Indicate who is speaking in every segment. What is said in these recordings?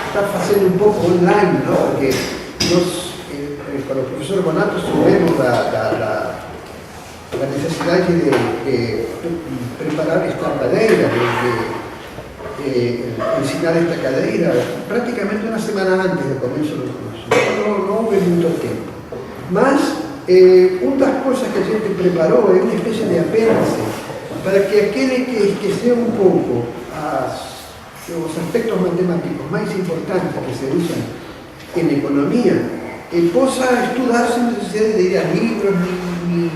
Speaker 1: está fazendo un pouco online, ¿no? Porque nós, con o profesor Bonato, soubemos da necessidade de preparar esta cadeira, de ensinar esta cadeira praticamente uma semana antes do começo do curso. Não houve muito tempo. Mas uma das coisas que a gente preparou é uma espécie de apêndice para que aquele que esqueceu um pouco os aspectos matemáticos mais importantes que se usam em economia possa estudar sem necessidade de ir a livros ni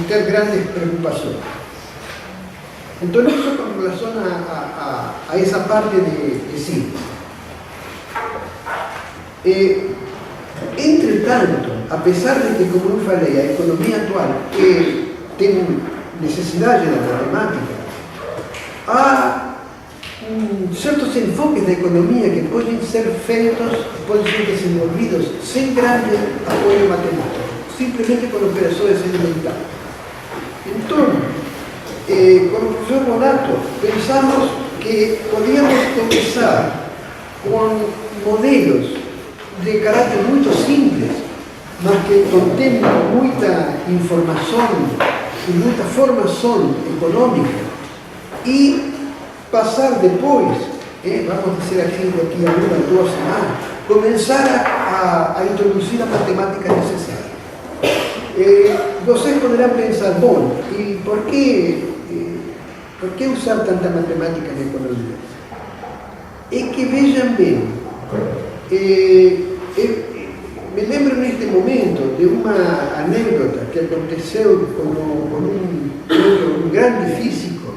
Speaker 1: ter grandes preocupações. Então, isso com relação a essa parte de síntese. Entretanto, apesar de que, como eu falei, a economia atual tem necessidade da matemática, há certos enfoques da economia que podem ser feitos, podem ser desenvolvidos sem grande apoio matemático, simplesmente com operações elementares. Então, com o professor Bonato, pensamos que podíamos começar com modelos de caráter muito simples, mas que contêm muita informação e muita formação econômica, e passar depois, vamos dizer aqui, daqui a 1 ou 2 semanas, começar a introduzir a matemática necessária. Vocês poderão pensar, bom, e por que usar tanta matemática na economia? É que, vejam bem, me lembro neste momento de uma anécdota que aconteceu com um grande físico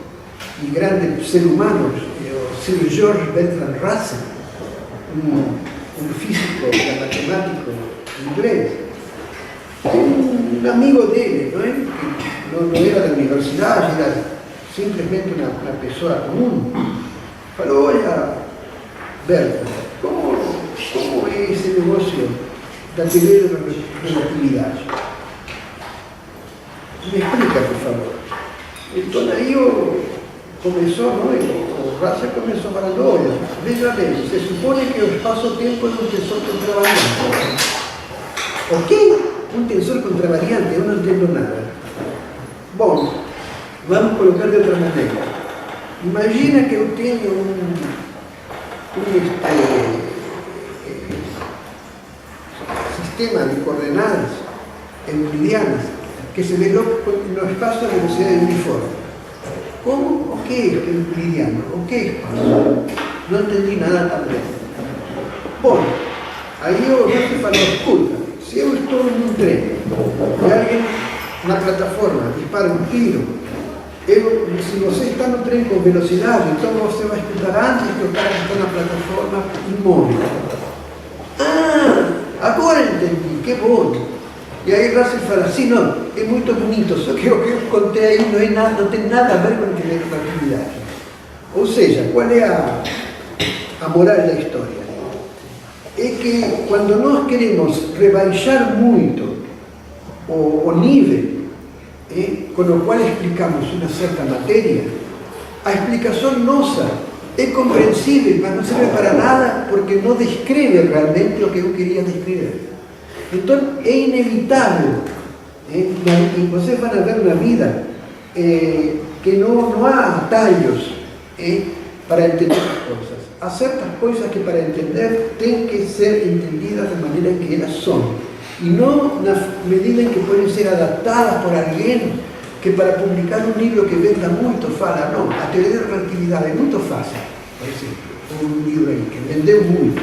Speaker 1: e grande ser humano, o Sir George Bertrand Russell, um físico matemático inglês. Um amigo dele, não é? Que não era da universidade, era simplesmente uma pessoa comum, falou: olha, Bertrand, como é esse negócio da teoria da relatividade? Me explica, por favor. Então aí começou, não é? O Russell começou falando: olha, veja bem, se supõe que o espaço-tempo é um tensor contravariante. Ok? Um tensor contravariante, eu não entendo nada. Bom, vamos colocar de outra maneira. Imagina que eu tenho um sistema de coordenadas euclidianas que se desloca no espaço a velocidade uniforme. Como? O que é euclidiano? O que é espaço? Não entendi nada também. Bom, aí o Russell falou: escuta, se eu estou em um trem e alguém na plataforma dispara um tiro, se você está no trem com velocidade, então você vai escutar antes que o cara que está na plataforma imóvel. Agora entendi, que bom. E aí Russell fala assim: não, é muito bonito, só que o que eu contei aí não tem nada a ver com a relatividade. Ou seja, qual é a moral da história? É que quando nós queremos rebaixar muito o nível com o qual explicamos uma certa matéria, a explicação nossa é compreensível, mas não serve para nada porque não descreve realmente o que eu queria descrever. Então é inevitável, e vocês vão ver na vida que não há atalhos para entender as coisas. Há certas coisas que, para entender, têm que ser entendidas da maneira em que elas são, e não na medida em que podem ser adaptadas por alguém que, para publicar um livro que venda muito, fala: não, a teoria da relatividade é muito fácil, por exemplo, um livro aí que vendeu muito,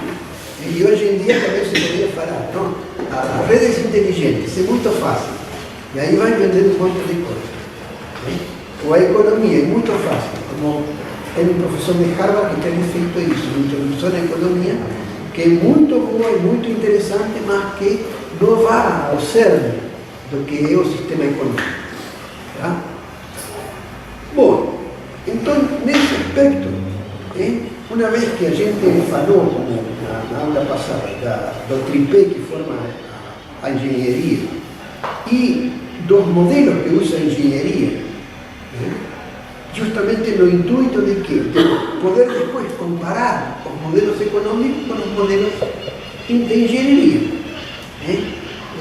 Speaker 1: e hoje em dia também se poderia falar: não, as redes inteligentes é muito fácil, e aí vai vender um monte de coisas. Ou a economia é muito fácil, como tem um professor de Harvard que tem feito isso, uma introdução à economia, que é muito boa e muito interessante, mas que não vai ao cerne do que é o sistema econômico. Tá? Bom, então, nesse aspecto, uma vez que a gente falou, como na aula passada, do tripé que forma a engenharia e dos modelos que usa a engenharia, justamente no intuito de que poder después comparar os modelos económicos con los modelos de engenharia.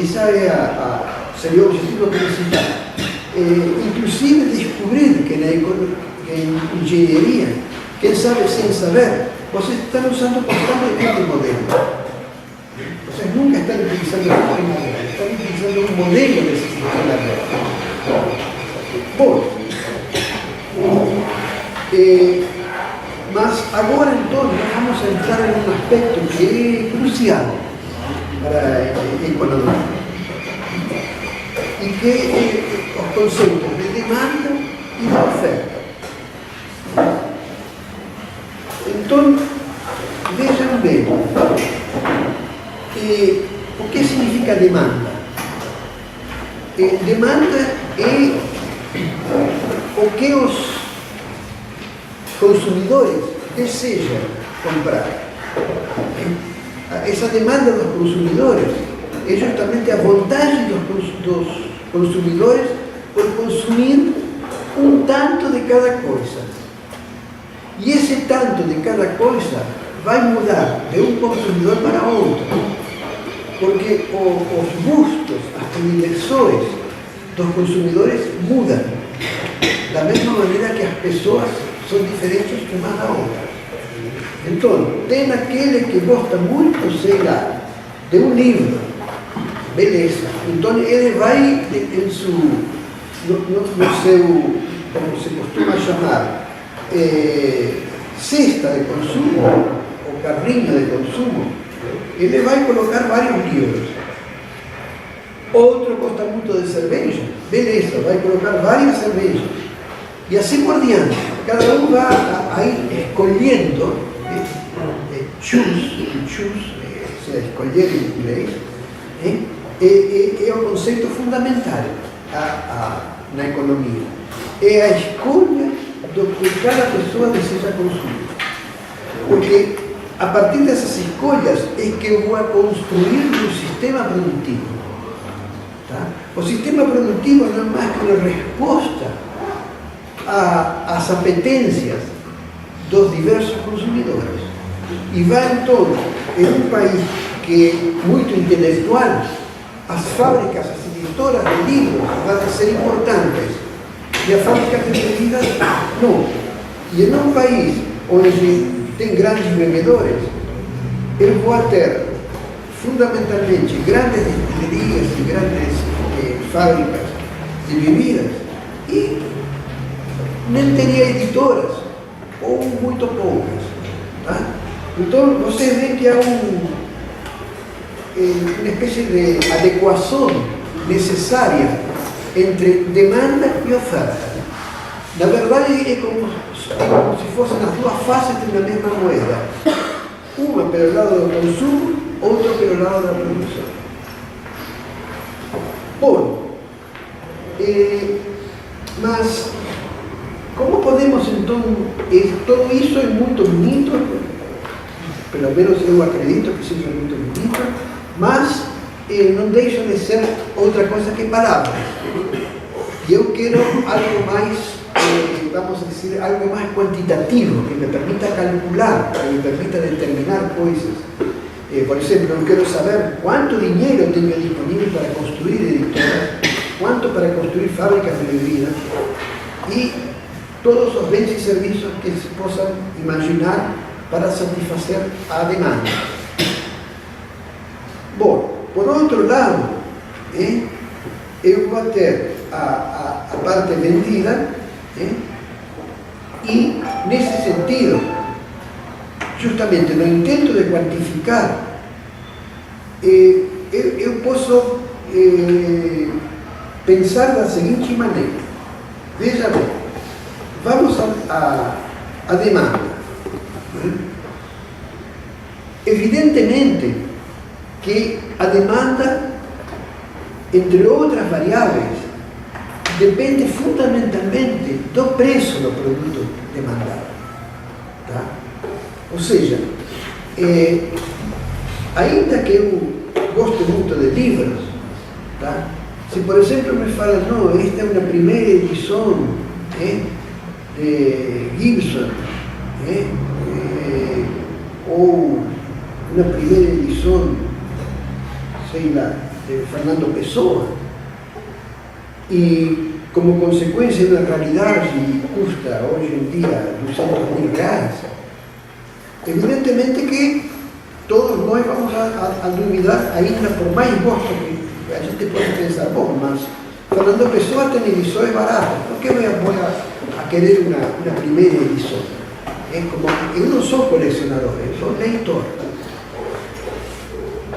Speaker 1: Essa seria o objetivo principal. Inclusive descobrir que en engenharia, quem sabe sem saber, vocês estão usando constantemente modelo. Vocês nunca estão utilizando um modelo, estão utilizando um modelo desse sistema real. Bom, mas agora então nós vamos entrar em um aspecto que é crucial para a economia e que é os conceitos de demanda e de oferta. Então, vejam bem, o que significa demanda? Demanda é o que os consumidores desejam comprar. Essa demanda dos consumidores é justamente a vontade dos consumidores por consumir um tanto de cada coisa. E esse tanto de cada coisa vai mudar de um consumidor para outro, porque os gustos, as predileções dos consumidores mudam, da mesma maneira que as pessoas são diferentes umas da outra. Então, tem aquele que gosta muito, sei lá, de um livro, beleza. Então, ele vai no seu, como se costuma chamar, cesta de consumo, ou carrinho de consumo, ele vai colocar vários livros. Outro gosta muito de cerveja, beleza, vai colocar várias cervejas. E assim por diante. Cada um vai escolhendo, choose, escolher em inglês, é o conceito fundamental na economia. É a escolha do que cada pessoa deseja consumir. Porque a partir dessas escolhas é que eu vou construir um sistema produtivo. Tá? O sistema produtivo não é mais que uma resposta às apetências dos diversos consumidores. E vai então, em um país que é muito intelectual, as fábricas, as editoras de livros vão ser importantes e as fábricas de bebidas não. E em um país onde tem grandes bebedores, eu vou ter fundamentalmente grandes destilarias e grandes fábricas de bebidas e nem teria editoras, ou muito poucas. Tá? Então, vocês veem que há uma espécie de adequação necessária entre demanda e oferta. Na verdade, é como se fossem as duas faces de uma mesma moeda. Uma pelo lado do consumo, outra pelo lado da produção. Bom, mas como podemos então, tudo isso é muito bonito, pelo menos eu acredito que seja muito bonito, mas não deixa de ser outra coisa que palavras. E eu quero algo mais, vamos dizer, algo mais quantitativo, que me permita calcular, que me permita determinar coisas. Por exemplo, eu quero saber quanto dinheiro eu tenho disponível para construir editoras, quanto para construir fábricas de bebidas e todos os bens e serviços que se possam imaginar para satisfazer a demanda. Bom, por outro lado, eu vou ter a parte vendida e, nesse sentido, justamente no intento de quantificar, eu posso pensar da seguinte maneira. Veja bem, vamos à demanda. Evidentemente que a demanda, entre outras variáveis, depende fundamentalmente do preço do produto demandado. Tá? Ou seja, ainda que eu goste muito de livros, tá? Se por exemplo me falam, não, esta é uma primeira edição de Gibson, ou na primeira edição, sei lá, de Fernando Pessoa, e como consequência uma realidade custa hoje em dia R$200.000, evidentemente que todos nós vamos a duvidar ainda, por mais gosto que a gente pode pensar, bom, mas Fernando Pessoa tem edições baratas, por que vou a querer uma primeira edição? Como, eu não sou colecionador, eu sou leitor.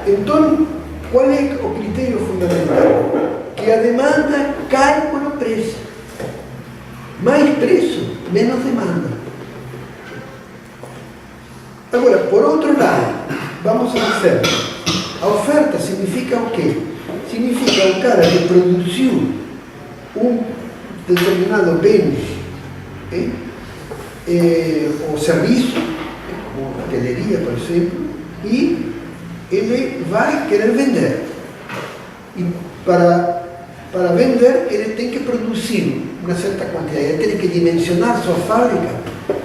Speaker 1: Então, qual é o critério fundamental? Que a demanda cai com o preço. Mais preço, menos demanda. Agora, por outro lado, vamos à oferta. A oferta significa o quê? Significa o cara que produziu um determinado bem, ou serviço, como a hoteleria, por exemplo, e ele vai querer vender. E para vender, ele tem que produzir uma certa quantidade, ele tem que dimensionar sua fábrica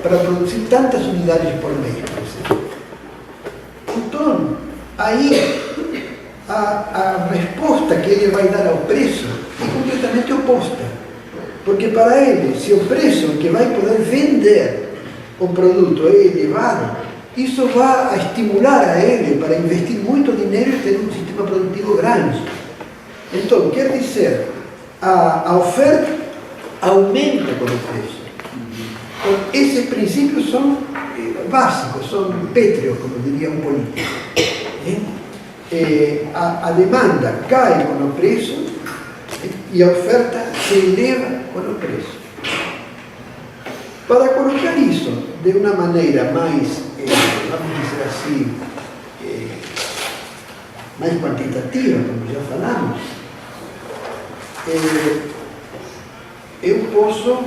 Speaker 1: para produzir tantas unidades por mês, por exemplo. Então, aí, a resposta que ele vai dar ao preço é completamente oposta. Porque para ele, se o preço que vai poder vender o produto é elevado, isso vai estimular a ele para investir muito dinheiro e ter um sistema produtivo grande. Então, quer dizer, a oferta aumenta com o preço. Então, esses princípios são básicos, são pétreos, como diria um político. A demanda cai com o preço e a oferta se eleva com o preço. Para colocar isso de uma maneira mais, vamos dizer assim, mais quantitativa, como já falamos, eu posso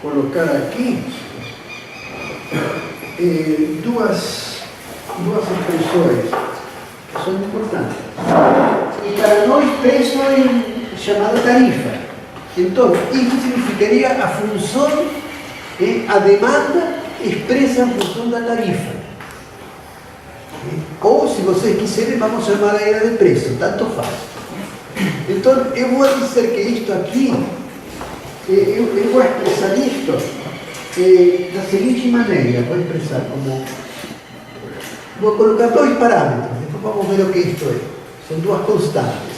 Speaker 1: colocar aqui duas expressões que são importantes. E para nós, preço é chamada tarifa. Então, isso significaria a função, a demanda expressa a função da tarifa. Ou, se vocês quiserem, vamos chamar a ela de preço, tanto faz. Então, eu vou dizer que isto aqui, eu vou expressar isto da seguinte maneira, vou expressar como... Vou colocar dois parâmetros, depois vamos ver o que isto é. São duas constantes.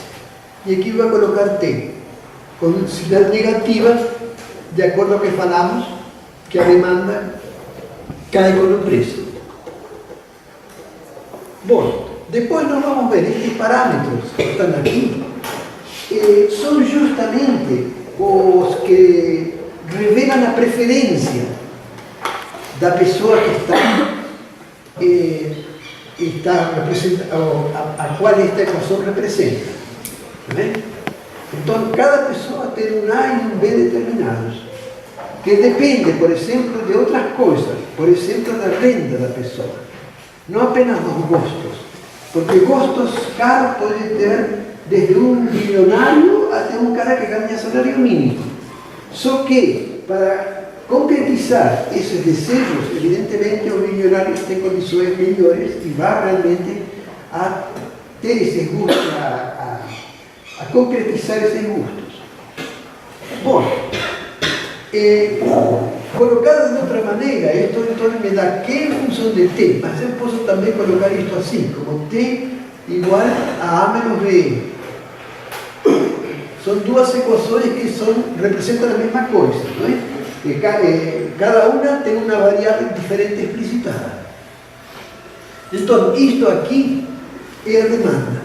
Speaker 1: E aqui vou colocar T, com sinal negativa, de acordo ao que falamos, que a demanda cai com o preço. Bom, depois nós vamos ver estes parâmetros que estão aqui, são justamente os que revelam a preferência da pessoa que está representando, a qual esta equação representa. Então, cada pessoa tem um A e um B determinados, que depende, por exemplo, de outras coisas, por exemplo, da renda da pessoa, não apenas dos gostos, porque gostos caros podem ter desde um bilionário até um cara que ganha salário mínimo. Só que, para concretizar esses desejos, evidentemente, os bilionários têm condições melhores e vão realmente a ter esses gustos, a concretizar esses gustos. Bom, colocado de outra maneira, isto então me dá Q em função de T, mas eu posso também colocar isto assim, como T igual a A menos B. São duas equações que representam a mesma coisa, não é? Que cada uma tem uma variável diferente explicitada. Então, isto aqui é a demanda.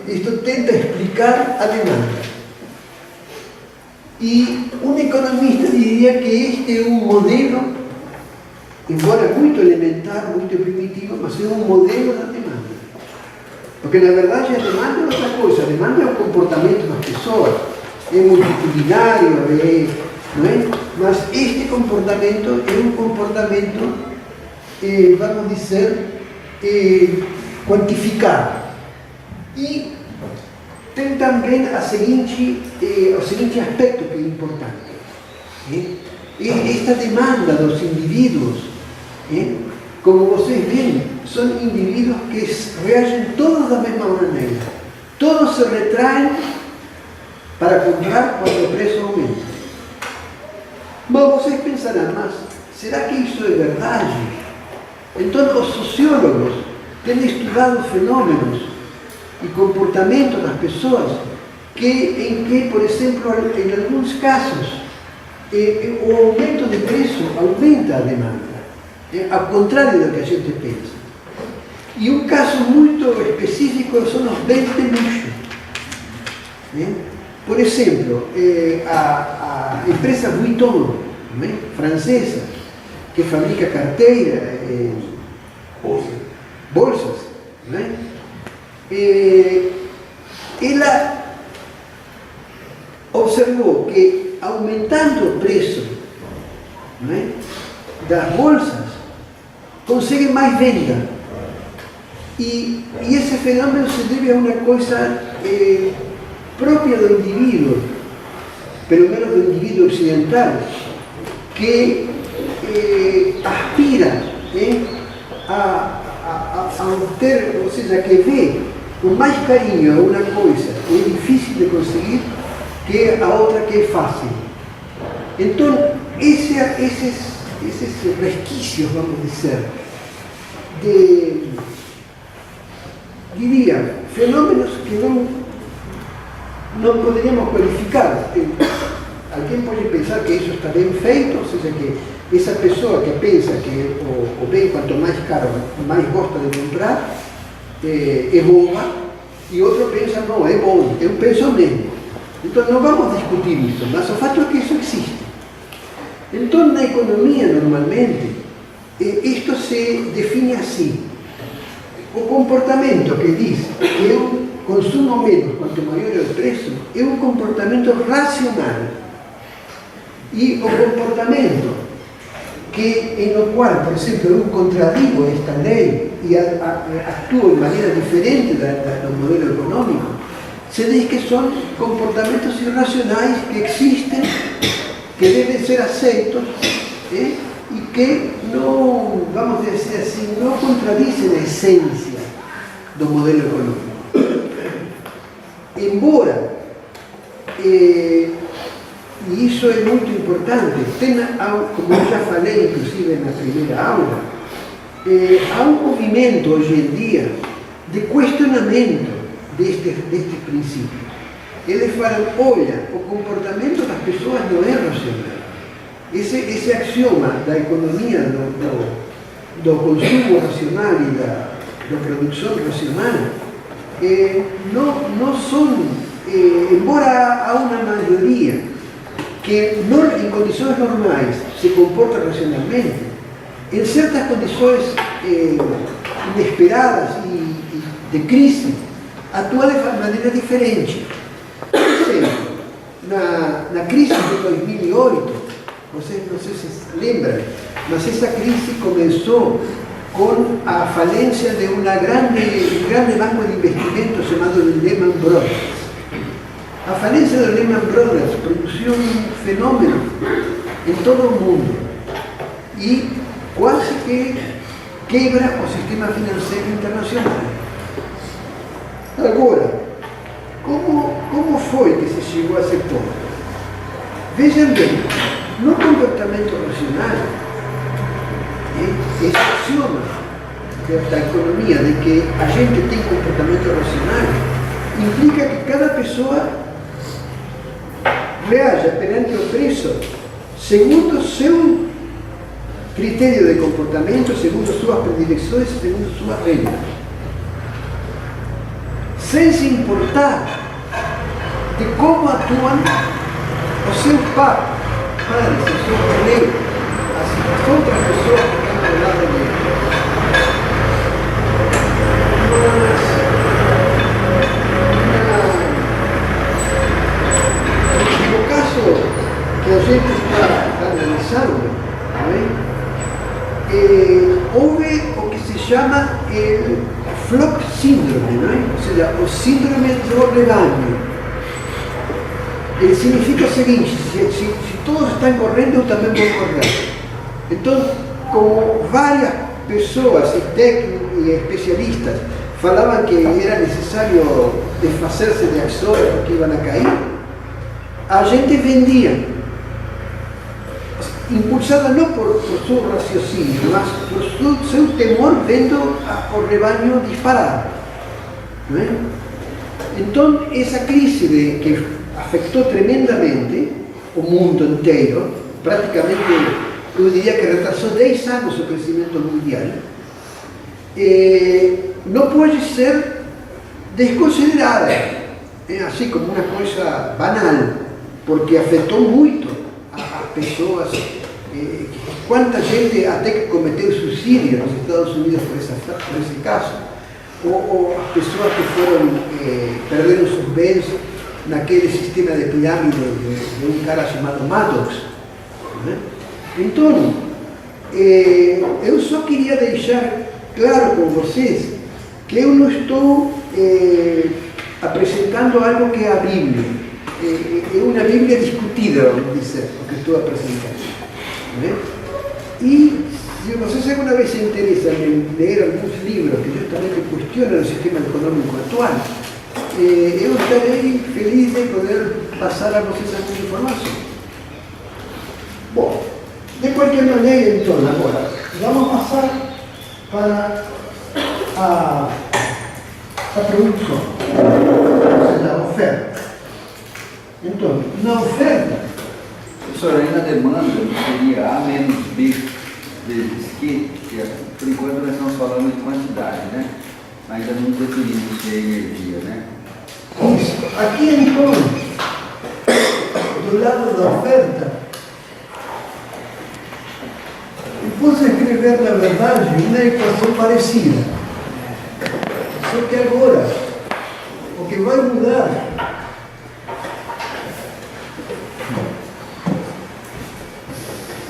Speaker 1: Isto tenta explicar a demanda. E um economista diria que este é um modelo, embora muito elementar, muito primitivo, mas é um modelo da demanda. Porque, na verdade, a demanda é outra coisa. A demanda é o comportamento das pessoas. É multitudinário, não é? Mas este comportamento é um comportamento, vamos dizer, quantificado. E tem também o seguinte aspecto que é importante. Esta demanda dos indivíduos, como vocês veem, são indivíduos que reagem todos da mesma maneira. Todos se retraem para comprar quando o preço aumenta. Mas vocês pensarão, mas será que isso é verdade? Então os sociólogos têm estudado fenômenos e comportamento das pessoas em que, por exemplo, em alguns casos, o aumento de preço aumenta a demanda, ao contrário do que a gente pensa. E um caso muito específico são os bens de luxo. Por exemplo, a empresa Vuitton, francesa, que fabrica carteira, bolsas, ela observou que, aumentando o preço das bolsas, consegue mais venda. E esse fenômeno se deve a uma coisa própria do indivíduo, pelo menos do indivíduo ocidental, que aspira a obter, ou seja, que vê com mais carinho a uma coisa que é difícil de conseguir que a outra que é fácil. Então, esses resquícios, vamos dizer, diria, fenômenos que não poderíamos qualificar. Alguém pode pensar que isso está bem feito, ou seja, que essa pessoa que pensa que o bem, quanto mais caro, mais gosta de comprar, é boa, e outro pensa, não, é bom, eu penso mesmo. Então não vamos discutir isso, mas o fato é que isso existe. Então na economia, normalmente, isto se define assim. O comportamento que diz que eu consumo menos quanto maior é o preço é um comportamento racional. E o comportamento no qual, por exemplo, eu contradigo esta lei e actuo de maneira diferente do modelo econômico, se diz que são comportamentos irracionais que existem, que devem ser aceitos e que não, vamos dizer assim, não contradizem a essência do modelo econômico. Embora, e isso é muito importante, como eu já falei, inclusive na primeira aula, há um movimento hoje em dia de questionamento destes princípios. Eles falam, olha, o comportamento das pessoas não é racional. Esse axioma da economia, do consumo racional e da produção racional, não são, embora há uma maioria que em condições normais se comporta racionalmente, em certas condições inesperadas e de crise, atua de maneira diferente. Por exemplo, na crise de 2008, vocês não sei se lembram, mas essa crise começou com a falência de um grande banco de investimento chamado Lehman Brothers. A falência do Lehman Brothers produziu um fenômeno em todo o mundo e quase que quebra o sistema financeiro internacional. Agora, como foi que se chegou a esse ponto? Vejam bem, no comportamento racional, esse axioma da economia de que a gente tem comportamento racional implica que cada pessoa reaja perante o preço segundo o seu critério de comportamento, segundo suas predileções, segundo sua renda, sem se importar de como atuam os seus pares, os seus colegas, as outras pessoas que estão ao lado dele. No caso que a gente está analisando, houve o que se chama flock síndrome, não é? Ou seja, o síndrome do rebanho. Ele significa o seguinte: se todos estão correndo, eu também vou correr. Então, como várias pessoas, e técnicos e especialistas, falavam que era necessário desfazer-se de ações porque iam a cair, a gente vendia, impulsada não por seu raciocínio, mas por seu temor vendo o rebanho disparar. Não é? Então, essa crise que afetou tremendamente o mundo inteiro, praticamente, eu diria que retrasou 10 anos o crescimento mundial, não pode ser desconsiderada, assim como uma coisa banal, porque afetou muito as pessoas. Quanta gente até que cometeu suicídio nos Estados Unidos por esse caso, ou as pessoas que foram, perderam seus bens naquele sistema de pirâmide de um cara chamado Maddox. Né? Então, eu só queria deixar claro com vocês que eu não estou apresentando algo que é a Bíblia. É uma Bíblia discutida, vamos dizer, o que estou apresentando. Né? E se vocês alguma vez se interessam em ler alguns livros que justamente questionam o sistema econômico atual, eu estarei feliz de poder passar a vocês alguma informação. Bom, de qualquer maneira, então, agora, vamos passar para a produção, ou seja, a oferta. Então, na oferta,
Speaker 2: Professor, aí na demanda seria A menos B vezes Q, que por enquanto nós estamos falando de quantidade, né? Ainda não definimos se é energia, né?
Speaker 1: isso. Aqui, então, do lado da oferta, eu posso escrever, na verdade, uma equação parecida. Só que agora, o que vai mudar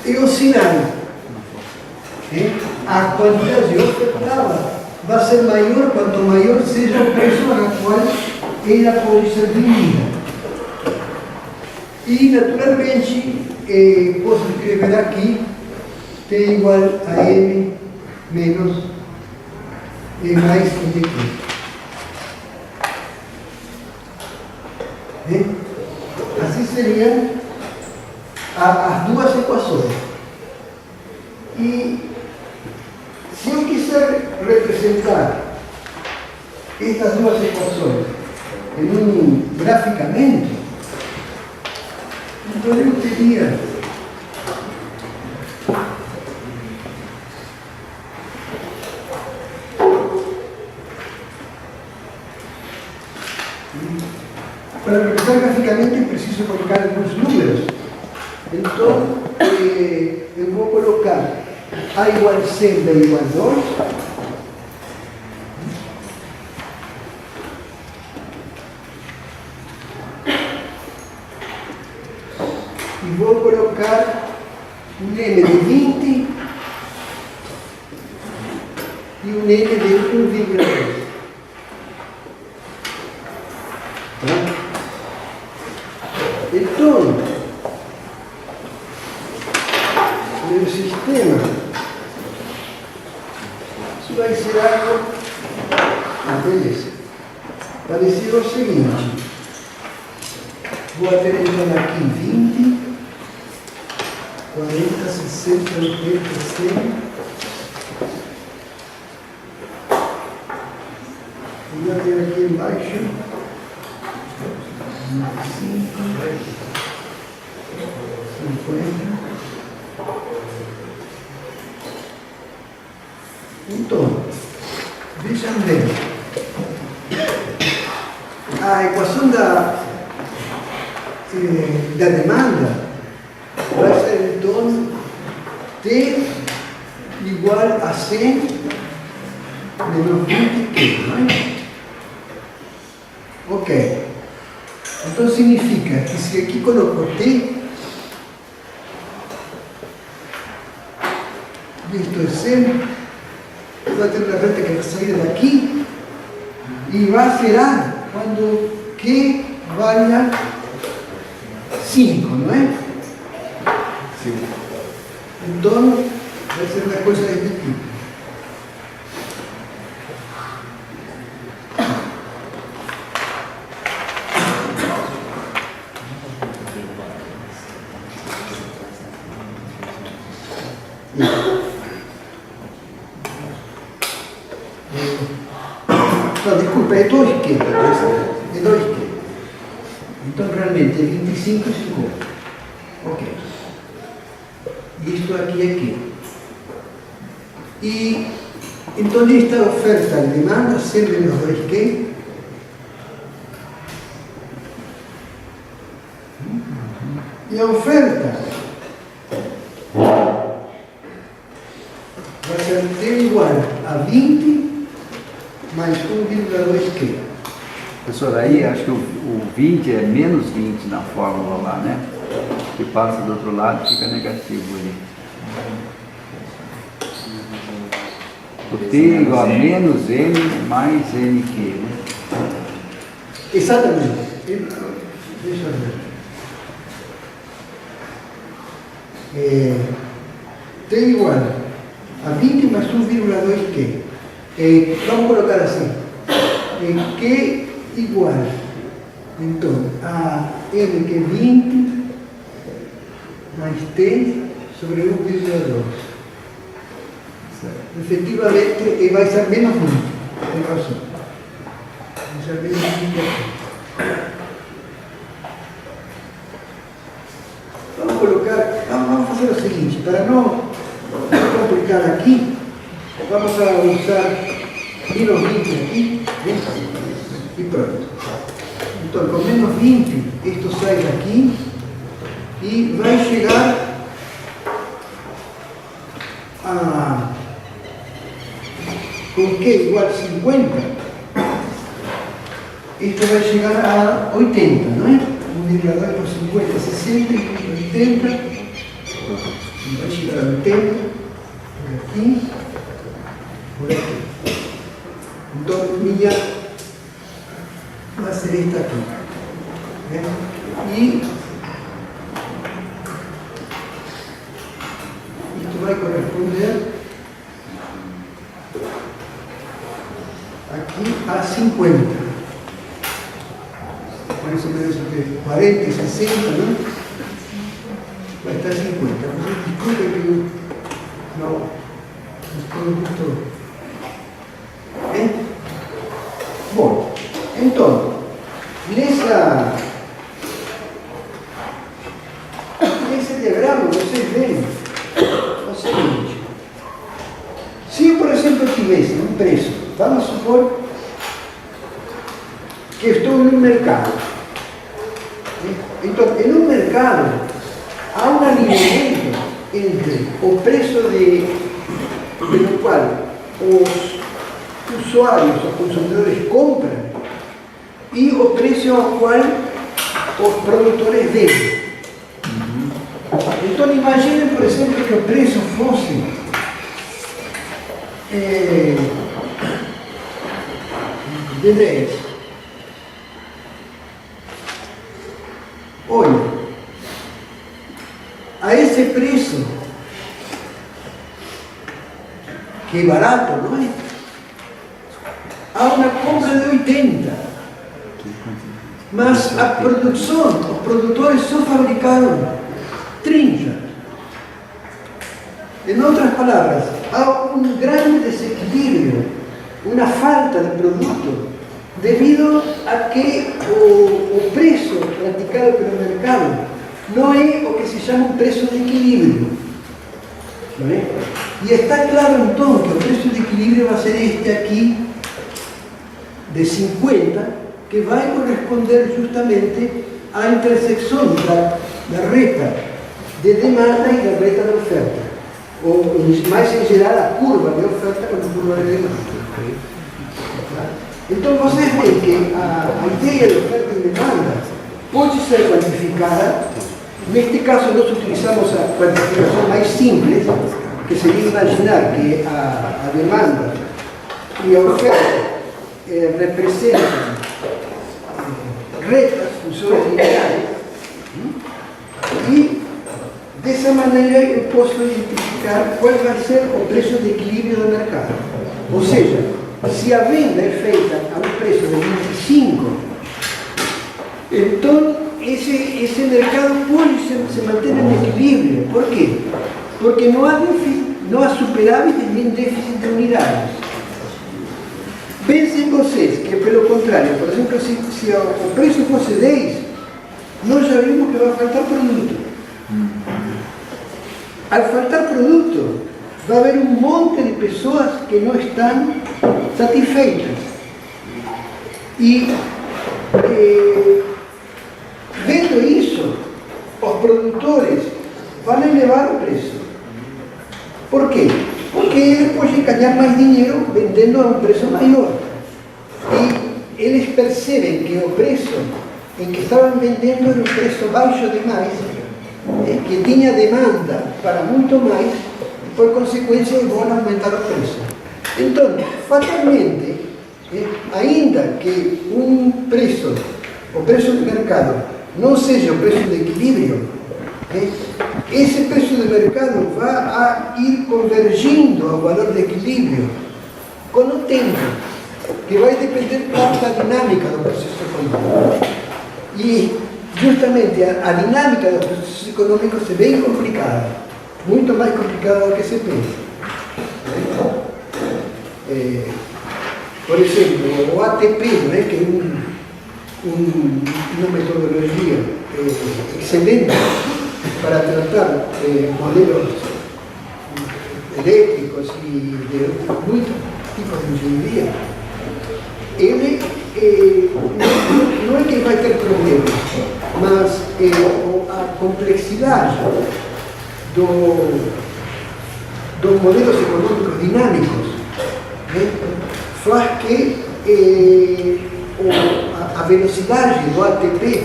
Speaker 1: é o sinal. A quantidade ofertada vai ser maior quanto maior seja o preço a qual ela pode ser vendida. E, naturalmente, posso escrever aqui T igual a M menos E mais NQ. Assim seriam as duas equações. E se eu quiser representar estas duas equações graficamente, então eu teria para representar graficamente preciso colocar alguns números. Então, eu vou colocar A igual a 100, B igual a 2. E vou colocar um N de 20 e um N de 1,2. Então, meu sistema, isso vai ser algo, beleza, parecido o seguinte: vou ter então aqui 20, 40, 60, 80, 100, e vou ter aqui embaixo 25, 50. Então, vejam bem, a equação da demanda vai ser então T igual a 100 menos 20Q, não é? Ok. Então significa que se aqui coloco T, isto é 100, vai ter uma reta que vai sair daqui y va a ser A cuando Q valga 5, ¿no es?
Speaker 3: Sí.
Speaker 1: Entonces, va a ser una cosa de este tipo. No, disculpa, es 2 izquierdas, es 2 izquierdas. Entonces realmente 25 y 50. Ok. Y esto aquí es qué. Y entonces esta oferta de demanda C menos 2 qué. La oferta va a ser D igual a 20 mais 1,2 quê?
Speaker 2: Professor, aí acho que o 20 é menos 20 na fórmula lá, né? Que passa do outro lado e fica negativo ali. O T igual a menos M mais NQ, né?
Speaker 1: Exatamente. Deixa eu ver. T igual a 20 mais 1,2 quê? Vamos colocar assim. Q igual, então, a M que é 20 mais T sobre 1,2. Efetivamente, vai ser menos 20. Tem razão. Vai ser menos 20 aqui. Vamos colocar, vamos fazer o seguinte, para não complicar aqui, vamos a usar menos 20 aqui, e pronto. Então, com menos 20, isto sai daqui e vai chegar a... com Q igual a 50, isto vai chegar a 80, não é? 1,2 por 50, 60, 80, vai chegar a 80, por aqui, por aqui. Então, minha vai ser esta aqui. Né? E isto vai corresponder aqui a 50. Por isso mesmo que 40 e 60, né? Vai estar 50. Mas desculpa que eu não estou muito... Bom, então, nesse diagrama vocês veem o seguinte: se eu, por exemplo, tivesse um preço, vamos supor que estou em um mercado. Então, em um mercado, há um alinhamento entre o preço pelo qual os usuários, os consumidores compram e o preço ao qual os produtores vendem. Então imaginem, por exemplo, que o preço fosse de 10. Olha, a esse preço, que é barato, não é? Há uma compra de 80, mas a produção, os produtores só fabricaram 30. Em outras palavras, há um grande desequilíbrio, uma falta de produto, devido a que o preço praticado pelo mercado não é o que se chama um preço de equilíbrio. Não é? E está claro então que o preço de equilíbrio vai ser este aqui, de 50, que vai corresponder justamente à intersecção da reta de demanda e da reta de oferta, ou mais em geral a curva de oferta com a curva de demanda. Então vocês veem que a ideia de oferta e demanda pode ser quantificada. Neste caso nós utilizamos a quantificação mais simples, que seria imaginar que a demanda e a oferta representan rectas, funciones lineares, y de esa manera yo puedo identificar cuál va a ser el precio de equilibrio del mercado. O sea, si la venda es feita a un precio de 25, entonces ese mercado se mantiene en equilibrio. ¿Por qué? Porque no há superávit nem déficit de unidades. Pensem vocês que, pelo contrário, por exemplo, se o preço fosse 10, nós já vimos que vai faltar produto. Al faltar produto, vai haver um monte de pessoas que não estão satisfeitas. E, vendo isso, os produtores vão elevar o preço. ¿Por qué? Porque eles podem ganhar mais dinheiro vendendo a um preço maior. E eles percebem que o preço em que estavam vendendo era um preço baixo demais, que tinha demanda para muito mais, e por consequência vão aumentar o preço. Então, fatalmente, ainda que o preço do mercado não seja o preço de equilíbrio, esse preço de mercado vai a ir convergindo ao valor de equilíbrio com o tempo, que vai depender da dinâmica do processo econômico. E justamente a dinâmica dos processos econômicos é bem complicada, muito mais complicada do que se pensa. Por exemplo, o ATP, que é uma metodologia excelente para tratar modelos elétricos e de muitos tipos de engenharia, ele não é que vai ter problemas, mas a complexidade dos modelos econômicos dinâmicos faz que a velocidade do ATP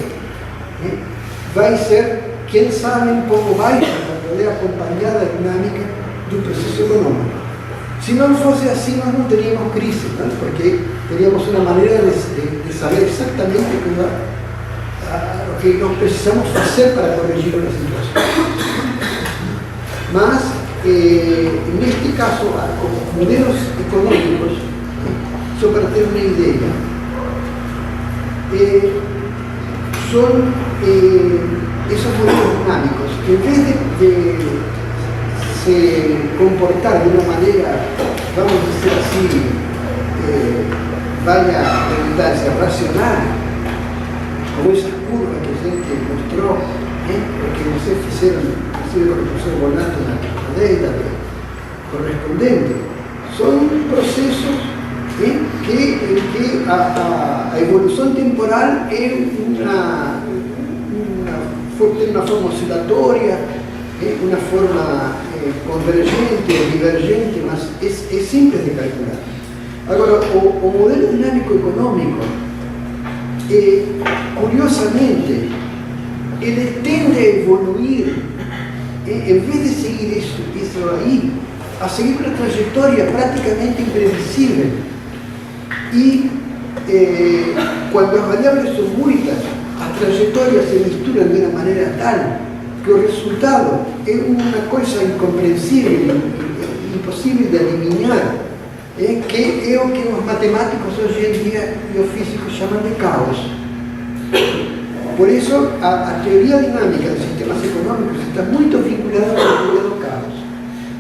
Speaker 1: vai ser, quem sabe, um pouco baixa para poder acompanhar a dinâmica do processo econômico. Se não fosse assim, nós não teríamos crise, não? Porque teríamos uma maneira de saber exatamente o que nós precisamos fazer para corrigir a situação. Mas, neste caso, os modelos econômicos, só para ter uma ideia, são esos modelos dinámicos que en vez de se comportar de una manera, vamos a decir así, vaya a redundancia racional, como esa curva que a gente mostró, porque vocês fizeram com o professor Bonato na década correspondente, são processos en que a evolução temporal é tem uma forma oscilatória, uma forma convergente ou divergente, mas é simples de calcular. Agora, o modelo dinâmico econômico, curiosamente, ele tende a evoluir, em vez de seguir isso aí, a seguir uma trajetória praticamente imprevisível. E quando as variáveis são muitas, as trajetórias se misturam de uma maneira tal que o resultado é uma coisa incompreensível, impossível de adivinhar, que é o que os matemáticos hoje em dia e os físicos chamam de caos. Por isso, a teoria dinâmica dos sistemas econômicos está muito vinculada com a teoria do caos.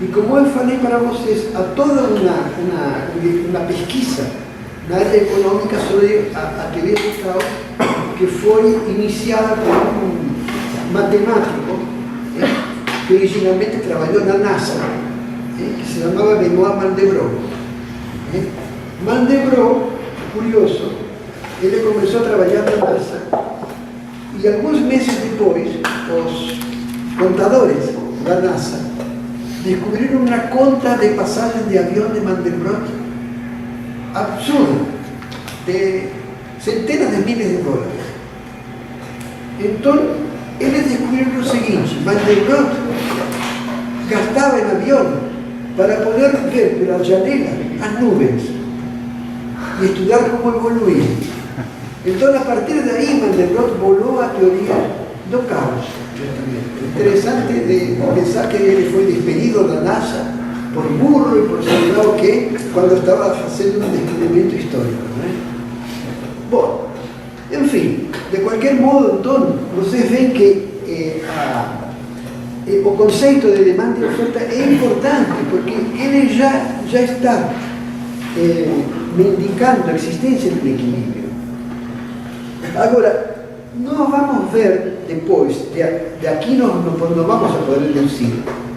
Speaker 1: E como eu falei para vocês, há toda uma pesquisa na área econômica sobre a teoria do caos, que foi iniciada por um matemático que originalmente trabalhou na NASA, que se chamava Benoît Mandelbrot. Mandelbrot, curioso, ele começou a trabalhar na NASA e alguns meses depois, os contadores da NASA descobriram uma conta de passagem de avião de Mandelbrot absurda, de centenas de milhas de dólares. Então, eles descobriram o seguinte: Mandelbrot gastava em avião para poder ver pela janela as nuvens. e estudar como evoluir. Então, a partir daí, Mandelbrot bolou a teoria do caos. Interessante de pensar que ele foi despedido da NASA por burro e por sei lá o quê, quando estava fazendo um descobrimento histórico. Não é? Bom, enfim, de qualquer modo, então, vocês veem que o conceito de demanda e oferta é importante, porque ele já está me indicando a existência de um equilíbrio. Agora, nós vamos ver depois, de aqui não vamos a poder deduzir,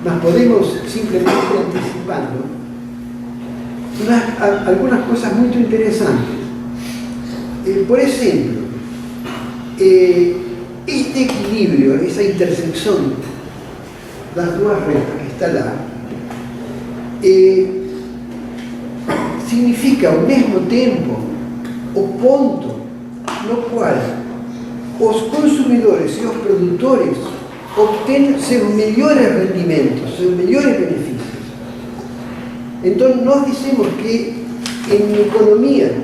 Speaker 1: mas podemos simplesmente ir antecipando algumas coisas muito interessantes. Por exemplo, este equilíbrio, essa intersecção das duas retas que está lá, significa ao mesmo tempo o ponto no qual os consumidores e os produtores obtêm seus melhores rendimentos, seus melhores benefícios. Então, nós dizemos que em economia,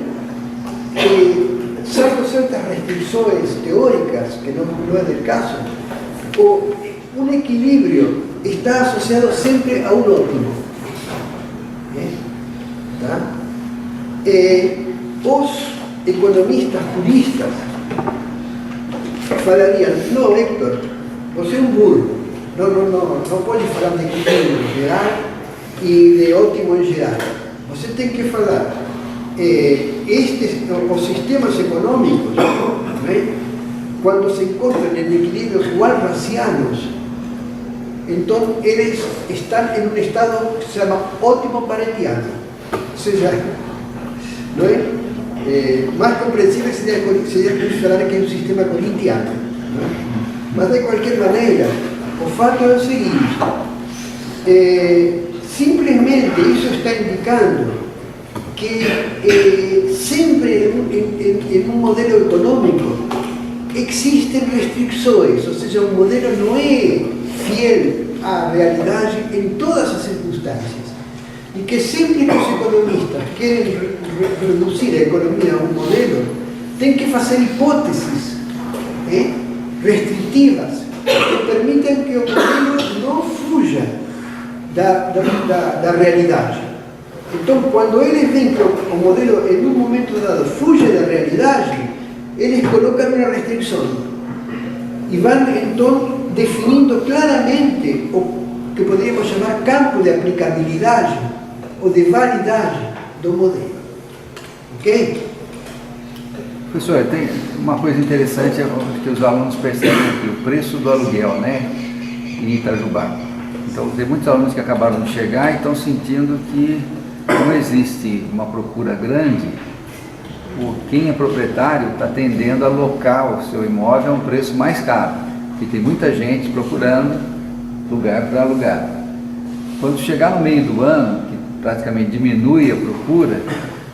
Speaker 1: salvo certas restrições teóricas, que não é do caso, um equilíbrio está associado sempre a um ótimo. Tá? Os economistas puristas falariam: não, Héctor, você é um burro, não pode falar de equilíbrio geral e de ótimo em geral. Você tem que falar, os sistemas econômicos, né, quando se encontram em equilíbrios igual-racianos, então eles estão em um estado que se chama ótimo paretiano. Ou seja, não é? Mais compreensível seria falar que é um sistema corintiano. Não é? Mas, de qualquer maneira, o fato é o seguinte: simplesmente isso está indicando que sempre em um modelo econômico existem restrições, ou seja, o modelo não é fiel à realidade em todas as circunstâncias. E que sempre que os economistas querem reduzir a economia a um modelo, tem que fazer hipóteses restritivas que permitam que o modelo não fuja da realidade. Então, quando eles veem que o modelo, em um momento dado, fuge da realidade, eles colocam uma restrição e vão, então, definindo claramente o que poderíamos chamar campo de aplicabilidade ou de validade do modelo. Ok?
Speaker 2: Professor, tem uma coisa interessante que os alunos percebem aqui: o preço do aluguel, né, em Itajubá. Então, tem muitos alunos que acabaram de chegar e estão sentindo que não existe uma procura grande. Quem é proprietário está tendendo a alocar o seu imóvel a um preço mais caro, porque tem muita gente procurando lugar para alugar. Quando chegar no meio do ano, que praticamente diminui a procura,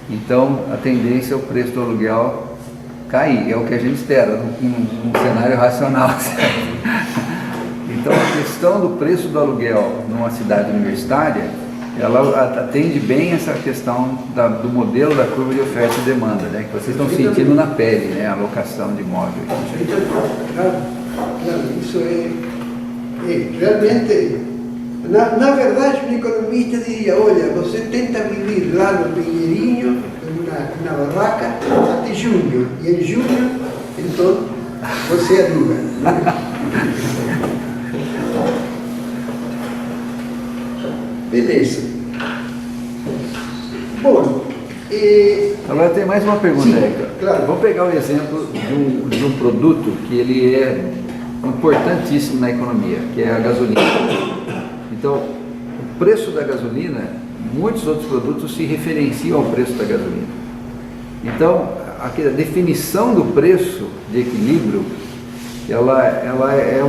Speaker 2: então a tendência é o preço do aluguel cair. É o que a gente espera num cenário racional, certo? Então, a questão do preço do aluguel numa cidade universitária, ela atende bem essa questão do modelo da curva de oferta e demanda, né, que vocês estão sentindo na pele, né, a alocação de imóveis.
Speaker 1: Claro, isso realmente, na verdade, um economista diria: olha, você tenta viver lá no Pinheirinho, em uma barraca, até junho, e em junho, então, você aluga. Beleza. Bom,
Speaker 2: agora tem mais uma pergunta, Héctor.
Speaker 1: Claro.
Speaker 2: Vou pegar o exemplo de um produto que ele é importantíssimo na economia, que é a gasolina. Então, o preço da gasolina, muitos outros produtos se referenciam ao preço da gasolina. Então, a definição do preço de equilíbrio, ela é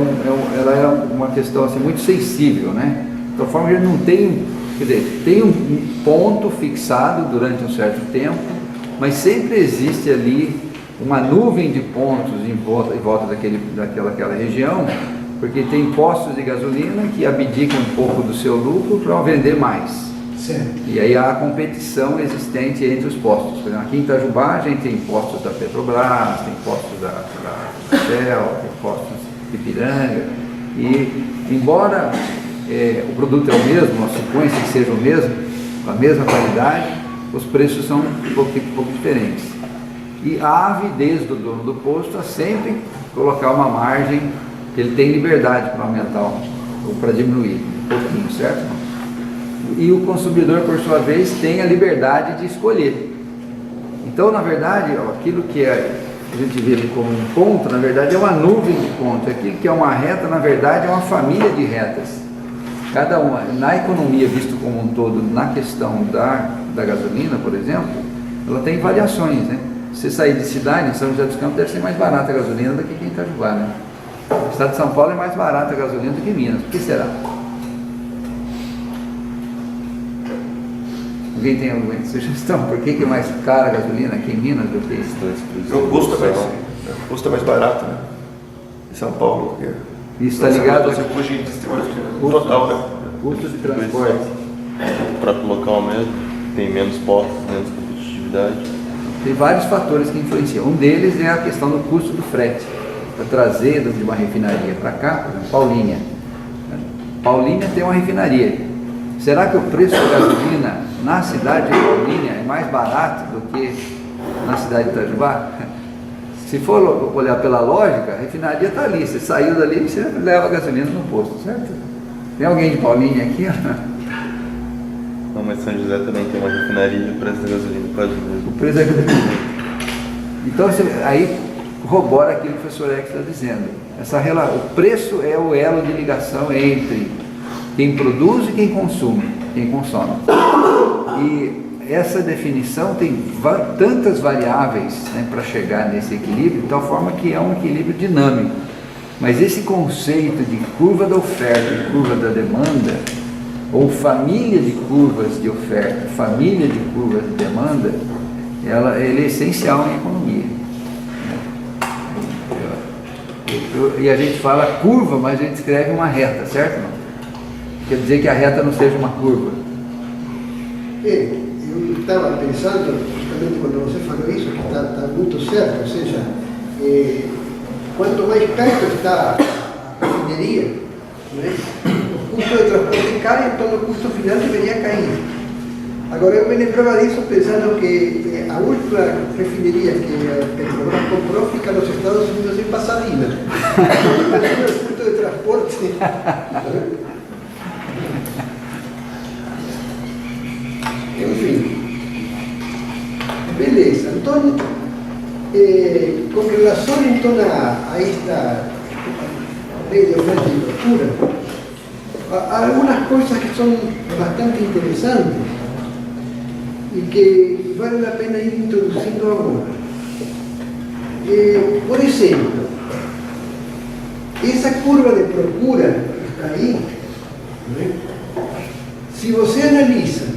Speaker 2: uma questão assim, muito sensível, né? De tal forma que ele não tem, quer dizer, tem um ponto fixado durante um certo tempo, mas sempre existe ali uma nuvem de pontos em volta daquela região, porque tem postos de gasolina que abdicam um pouco do seu lucro para vender mais.
Speaker 1: Certo.
Speaker 2: E aí há a competição existente entre os postos. Por exemplo, aqui em Itajubá a gente tem postos da Petrobras, tem postos da Shell, tem postos de Ipiranga. E embora o produto é o mesmo, supõe-se que seja o mesmo, com a mesma qualidade, os preços são um pouco diferentes. E a avidez do dono do posto é sempre colocar uma margem que ele tem liberdade para aumentar ou para diminuir um pouquinho, certo? E o consumidor, por sua vez, tem a liberdade de escolher. Então, na verdade, aquilo que a gente vê como um ponto, na verdade é uma nuvem de pontos. Aquilo que é uma reta, na verdade, é uma família de retas. Cada uma, na economia, visto como um todo, na questão da gasolina, por exemplo, ela tem variações, né? Você sair de cidade, em São José dos Campos, deve ser mais barata a gasolina do que em Itajubá, né? O estado de São Paulo é mais barata a gasolina do que Minas. Por que será? Alguém tem alguma sugestão? Por que é mais cara a gasolina aqui em Minas do que isso?
Speaker 3: O custo é mais barato, né? Em São Paulo.
Speaker 2: Isso está ligado
Speaker 3: ao custo de distribuição total, né?
Speaker 2: Custos de transporte.
Speaker 4: O próprio local mesmo, tem menos postos, menos competitividade.
Speaker 2: Tem vários fatores que influenciam. Um deles é a questão do custo do frete. Para trazer de uma refinaria para cá, por exemplo, Paulínia. Paulínia tem uma refinaria. Será que o preço da gasolina na cidade de Paulínia é mais barato do que na cidade de Itajubá? Se for olhar pela lógica, a refinaria está ali. Você saiu dali, você leva a gasolina no posto, certo? Tem alguém de Paulínia aqui?
Speaker 4: Não, mas São José também tem uma refinaria e o preço da gasolina quase o mesmo.
Speaker 2: O preço é Então, aí corrobora aquilo que o professor X está dizendo. O preço é o elo de ligação entre quem produz e quem consome. E essa definição tem tantas variáveis, né, para chegar nesse equilíbrio, de tal forma que é um equilíbrio dinâmico. Mas esse conceito de curva da oferta e curva da demanda, ou família de curvas de oferta, família de curvas de demanda, ele é essencial em economia. E a gente fala curva, mas a gente escreve uma reta, certo? Não? Quer dizer que a reta não seja uma curva.
Speaker 1: Eu estava pensando, justamente quando você falou isso, que está muito certo, ou seja, quanto mais perto está a refineria, né, o custo de transporte cai, então o custo final deveria cair. Agora, eu me lembrava disso pensando que a última refineria que a Petrobras comprou fica nos Estados Unidos, em Pasadena. Imagina o custo de transporte. Enfim, beleza. Então, com relação então a esta lei de oferta e procura, há algumas coisas que são bastante interessantes e que vale a pena ir introduzindo agora. Por exemplo, essa curva de procura que está aí, né? Se você analisa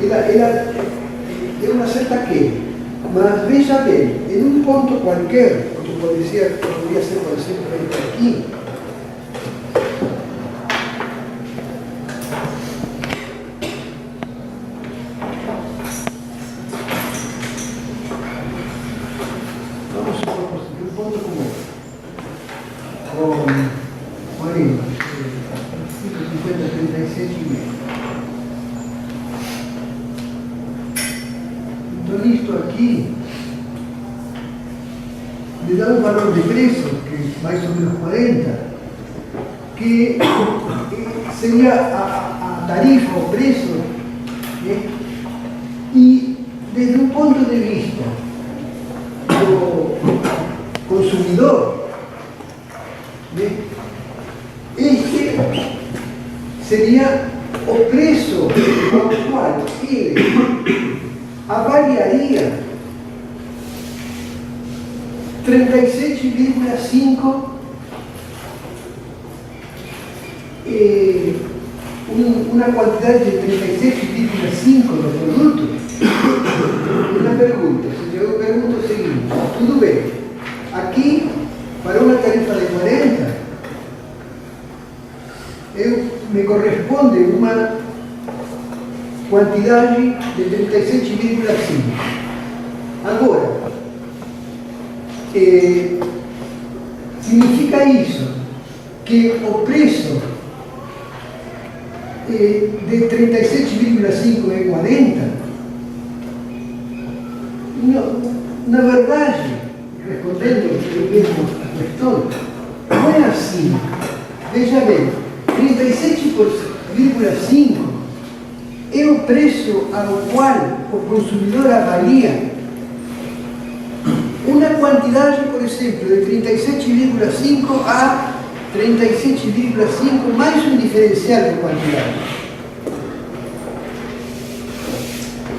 Speaker 1: ela tem uma certa queda, mas veja bem, em um ponto qualquer, como poderia ser, por exemplo, aqui, vamos supor um ponto com 40, 50, 37,5. Então, isto aqui me dá um valor de preço, que é mais ou menos 40, que seria a tarifa, o preço, né? E desde um ponto de vista do consumidor, né? Este seria o preço ao qual ele avaliaria 37,5 uma quantidade de 37,5 do produto. Uma pergunta, eu pergunto o seguinte: tudo bem, aqui para uma tarifa de 40 me corresponde uma quantidade de 37,5. Agora, significa isso que o preço de 37,5 é 40? Não, na verdade, respondendo eu mesmo a questão, não é assim. Veja bem, 37,5 é o preço ao qual o consumidor avalia uma quantidade, por exemplo, de 37,5 a 37,5 mais um diferencial de quantidade.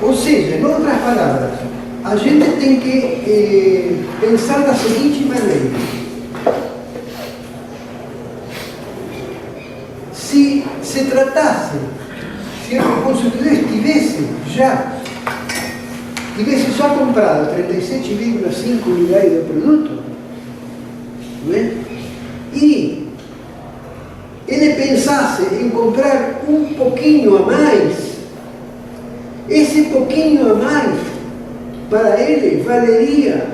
Speaker 1: Ou seja, em outras palavras, a gente tem que pensar da seguinte maneira: se se tratasse, se o consumidor tivesse já comprado 37,5 unidades de produto, não é? E ele pensasse em comprar um pouquinho a mais, esse pouquinho a mais para ele valeria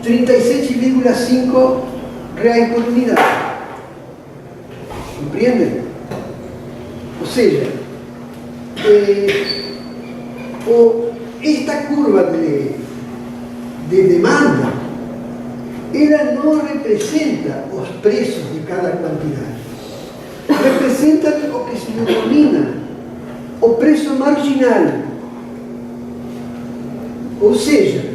Speaker 1: 37,5 reais por unidade. Compreendem? Ou seja, esta curva de demanda, ela não representa os preços de cada quantidade. Representa o que se denomina o preço marginal. Ou seja,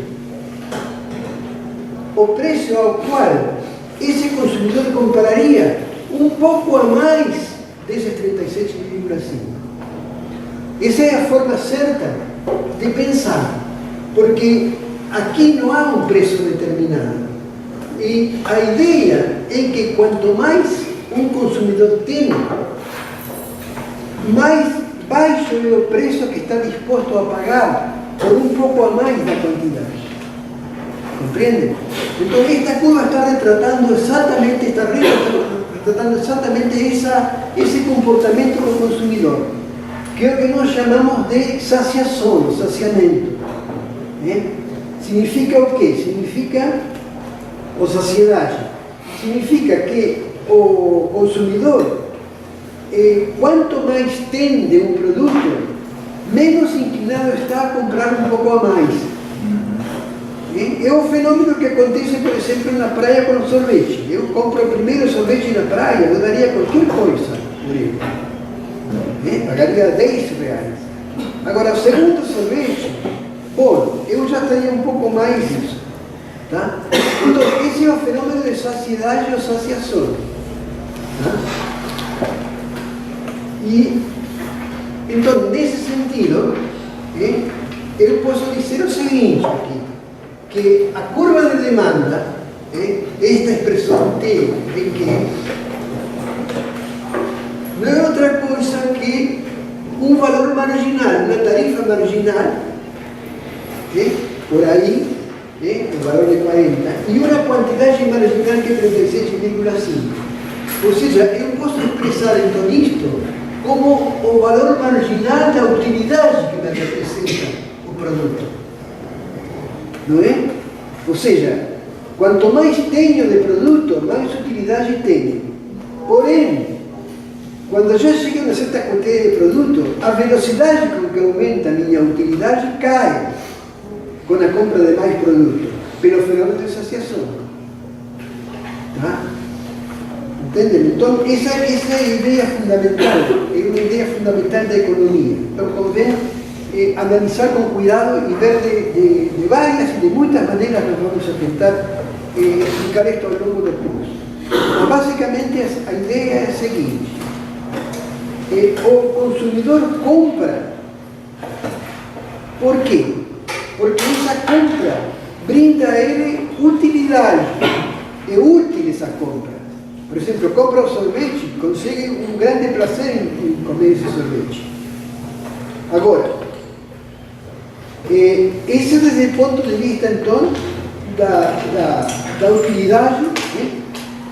Speaker 1: o preço ao qual esse consumidor compraria um pouco a mais desses 37,5. Essa é a forma certa de pensar, porque aqui não há um preço determinado. E a ideia é que quanto mais um consumidor tem, mais baixo é o preço que está disposto a pagar por um pouco a mais da quantidade. Compreende? Então esta curva está retratando exatamente, esse comportamento do consumidor, que é o que nós chamamos de saciação, saciamento. Significa o quê? Significa, ou saciedade, significa que o consumidor, quanto mais tem de um produto, menos inclinado está a comprar um pouco a mais. É um fenômeno que acontece, por exemplo, na praia com o sorvete. Eu compro o primeiro sorvete na praia, eu daria qualquer coisa por ele. Pagaria 10 reais. Agora, o segundo sorvete, bom, eu já teria um pouco mais disso. Tá? Então, esse é o fenômeno de saciedade ou saciação. Tá? E, então, nesse sentido, eu posso dizer o seguinte aqui, que a curva de demanda, esta expressão T, em que não é outra coisa que um valor marginal, uma tarifa marginal, por aí, o valor de 40, e uma quantidade marginal que é 37,5. Ou seja, eu posso expressar então isto como o valor marginal da utilidade que me representa o produto. Não é? Ou seja, quanto mais tenho de produto, mais utilidade tenho. Porém, quando já chego a uma certa quantidade de produto, a velocidade com que aumenta a minha utilidade cai com a compra de mais produto, pelo fenômeno de saciação. Tá? Entendem? Então, essa é a ideia fundamental, é uma ideia fundamental da economia. Então, convém analisar com cuidado e ver de várias e de muitas maneiras nós vamos a tentar explicar isto ao longo do curso. Mas, basicamente, a ideia é a seguinte: o consumidor compra. Por quê? Porque essa compra brinda a ele utilidade. É útil essa compra. Por exemplo, compra o sorvete, consegue um grande prazer em comer esse sorvete. Agora, esse desde o ponto de vista, então, da utilidade,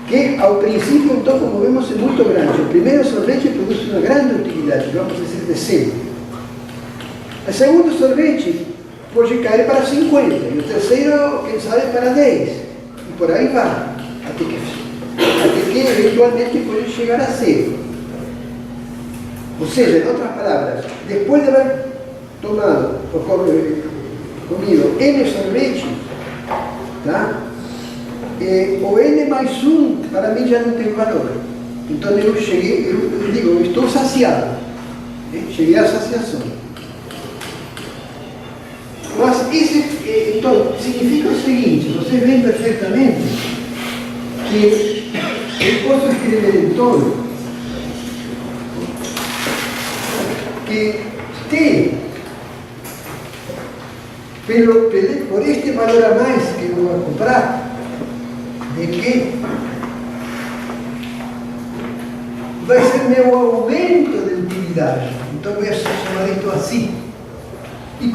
Speaker 1: que ao princípio então, como vemos, é muito grande. O primeiro sorvete produz uma grande utilidade, vamos dizer de 100. O segundo sorvete pode cair para 50, e o terceiro, quem sabe, para 10. E por aí vai, até que eventualmente pode chegar a 0. Ou seja, em outras palavras, depois de haver tomado ou comido N sorvete, tá? O N mais 1 para mim já não tem valor. Então eu digo, eu estou saciado. Cheguei à saciação. Mas então, significa o seguinte, vocês veem perfeitamente que eu posso escrever então que T, por este valor a mais que eu vou comprar, de que vai ser meu aumento de utilidade. Então, vou chamar isto assim. E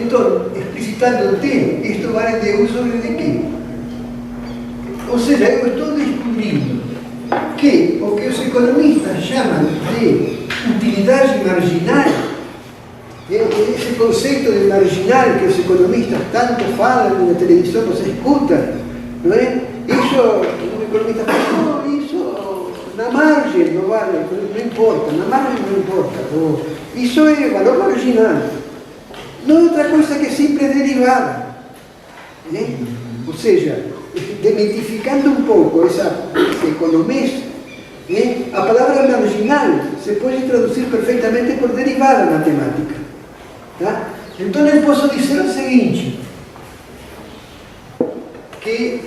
Speaker 1: então, explicitando o T, isto vale de U sobre de Q. Ou seja, eu estou descobrindo que o que os economistas chamam de utilidade marginal, esse conceito de marginal que os economistas tanto falam na televisão, você escuta, não é? Isso, um economista fala, não, isso na margem não vale, não importa, na margem não importa, isso é valor marginal. Não é outra coisa que simples derivada. Né? Ou seja, demitificando um pouco esse economista, né? A palavra marginal se pode traduzir perfeitamente por derivada matemática. Tá? Então eu posso dizer o seguinte, que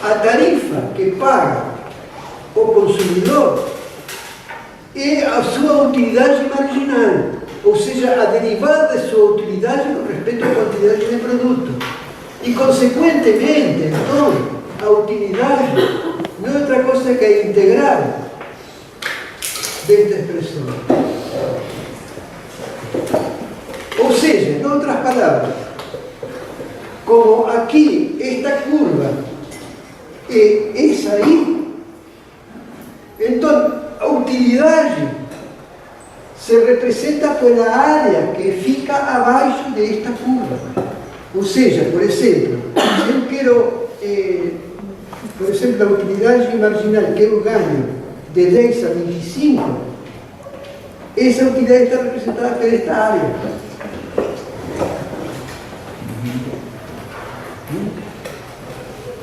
Speaker 1: a tarifa que paga o consumidor é a sua utilidade marginal, ou seja, a derivada de sua utilidade com respeito à quantidade de produto. E, consequentemente, então, a utilidade não é outra coisa que a integral desta expressão. Ou seja, em outras palavras, como aqui esta curva é essa aí, então a utilidade se representa pela área que fica abaixo desta curva. Ou seja, por exemplo, se eu quero, por exemplo, a utilidade marginal que eu ganho de 10 a 25, essa utilidade está representada por esta área.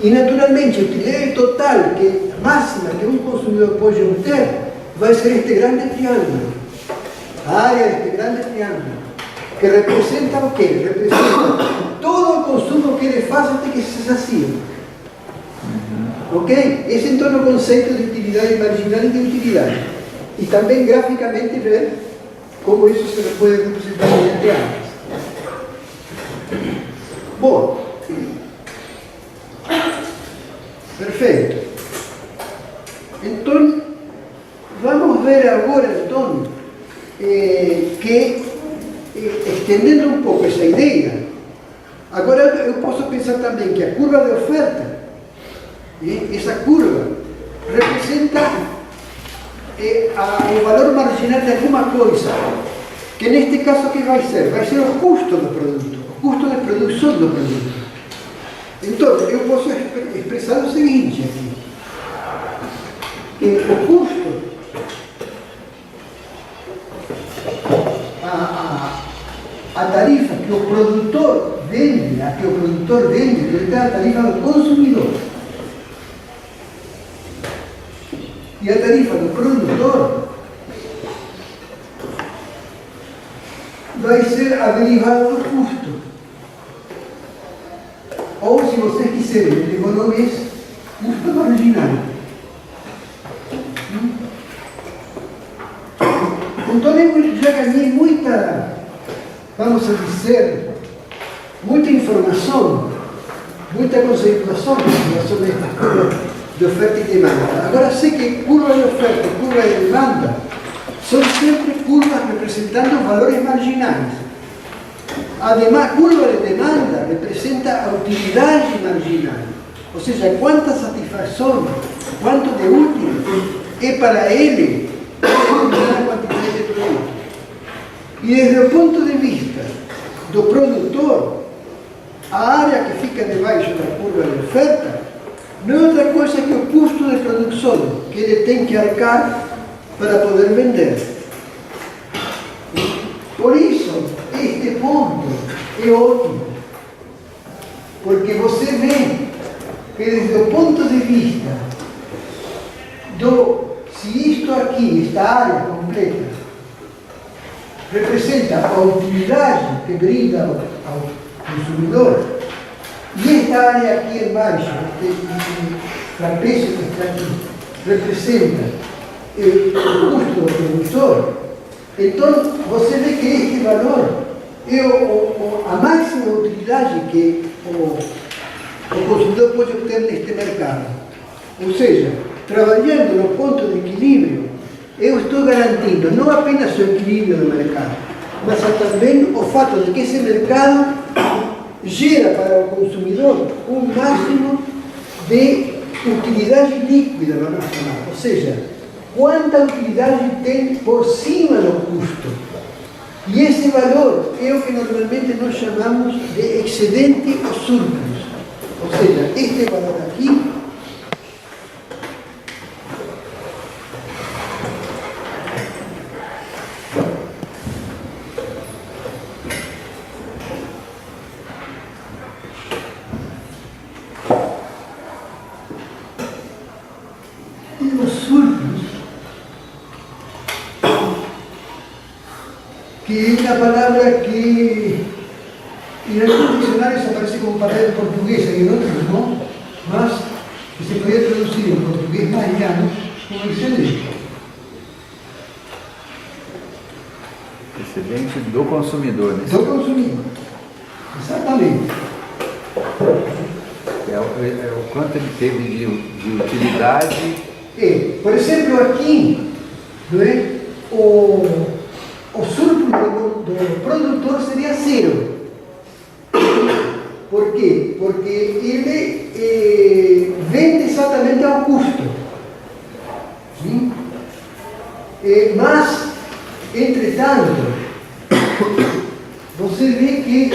Speaker 1: E, naturalmente, a utilidade total, que máxima que um consumidor pode obter, vai ser este grande triângulo. A área deste grande triângulo, que representa o quê? Representa todo o consumo que ele faz até que se sacie. Ok? Esse então é o conceito de utilidade marginal e de utilidade. E também graficamente ver como isso se pode representar mediante áreas. Bom, perfeito. Então, vamos ver agora, então, que, estendendo um pouco essa ideia, agora eu posso pensar também que a curva de oferta, essa curva, representa o valor marginal de alguma coisa, que neste caso o que vai ser? Vai ser o custo do produto, o custo de produção do produto. Então, eu posso expressar o seguinte aqui, que o custo, a tarifa que o produtor vende, é a tarifa do consumidor. E a tarifa do produtor vai ser a derivada do custo. Ou, se vocês quiserem, em economês, custo marginal. Então eu já ganhei muita, vamos dizer, muita informação, muita conceituação em relação a estas curvas de oferta e demanda. Agora sei que curva de oferta e curva de demanda são sempre curvas representando valores marginais. A curva de demanda representa a utilidade marginal, ou seja, quanta satisfação quanto de útil é para ele determinada quantidade de produto. E desde o ponto de vista do produtor, a área que fica debaixo da curva de oferta não é outra coisa que o custo de produção que ele tem que arcar para poder vender. Por isso, este ponto é ótimo, porque você vê que desde o ponto de vista se isto aqui, esta área completa, representa a utilidade que brinda ao consumidor, e esta área aqui embaixo, este trapézio que está aqui, representa o custo do produtor, então você vê que este valor é a máxima utilidade que o consumidor pode obter neste mercado. Ou seja, trabalhando no ponto de equilíbrio, eu estou garantindo não apenas o equilíbrio do mercado, mas também o fato de que esse mercado gera para o consumidor um máximo de utilidade líquida, vamos chamar. Ou seja, quanta utilidade tem por cima do custo. E esse valor é o que normalmente nós chamamos de excedente ou surplus. Ou seja, este valor aqui que é a palavra que em alguns dicionários aparece como palavra portuguesa e em outros não, mas que se podia traduzir em português mais llano como excedente.
Speaker 2: Excedente do consumidor, né?
Speaker 1: Do consumidor. Exatamente.
Speaker 2: É o quanto ele teve de utilidade.
Speaker 1: Por exemplo, aqui, não é? O surplus do produtor seria zero. Por quê? Porque ele vende exatamente ao custo. Sim? Mas, entretanto, você vê que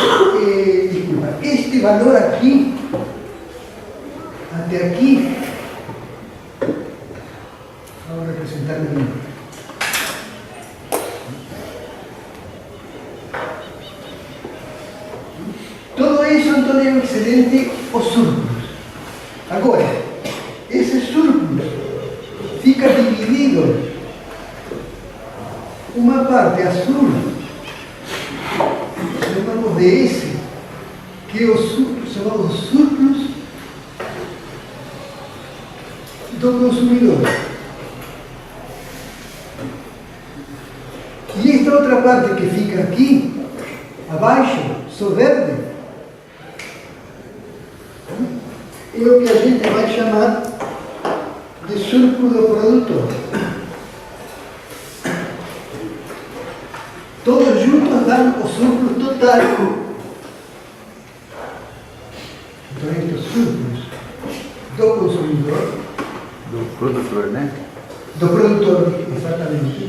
Speaker 1: este valor aqui, até aqui, vamos representar melhor. Todo isso então é um excedente ou surplus. Agora, esse surplus fica dividido, uma parte azul, chamamos de S, que é o surplus, chamamos surplus do consumidor. E esta outra parte que fica aqui, abaixo, só verde, é o que a gente vai chamar de surplus do produtor. Todos juntos dão o surplus total. Então, este é o surplus do consumidor.
Speaker 2: Do produtor, né?
Speaker 1: Do produtor, exatamente.